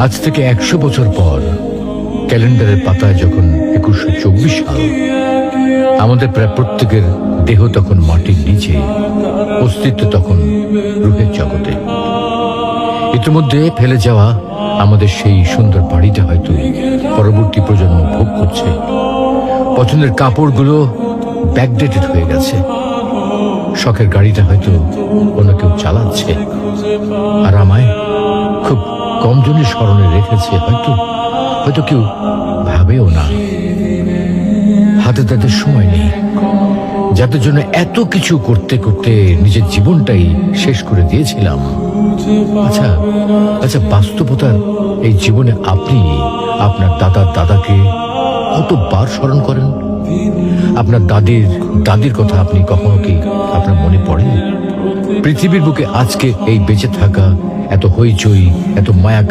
আজ থেকে 100 বছর পর ক্যালেন্ডারের পাতায় যখন 2124 সাল, আমাদের প্রায় প্রত্যেকের দেহ তখন মাটির নিচে, অস্তিত্ব তখন রূপের জগতে। ইতিমধ্যে ফেলে যাওয়া আমাদের সেই সুন্দর বাড়িটা হয়তো পরবর্তী প্রজন্ম ভোগ করছে। পছন্দের কাপড়গুলো ব্যাকডেটেড হয়ে গেছে। শখের গাড়িটা হয়তো অন্য কেউ চালাচ্ছে, আর আমায় খুব কম জনের স্মরণে রেখেছে। হয়তো কেউ ভাবেও না। হাতে তাদের সময় নেই, যাদের জন্য এত কিছু করতে করতে নিজের জীবনটাই শেষ করে দিয়েছিলাম। আচ্ছা, বাস্তবতার এই জীবনে আপনি আপনার দাদাকে কতবার স্মরণ করেন? আপনার দাদির কথা আপনি কখনো কি আপনার মনে পড়ে? পৃথিবীর বুকে আজকে এই বেঁচে থাকা, এত হইচই, এত মায়া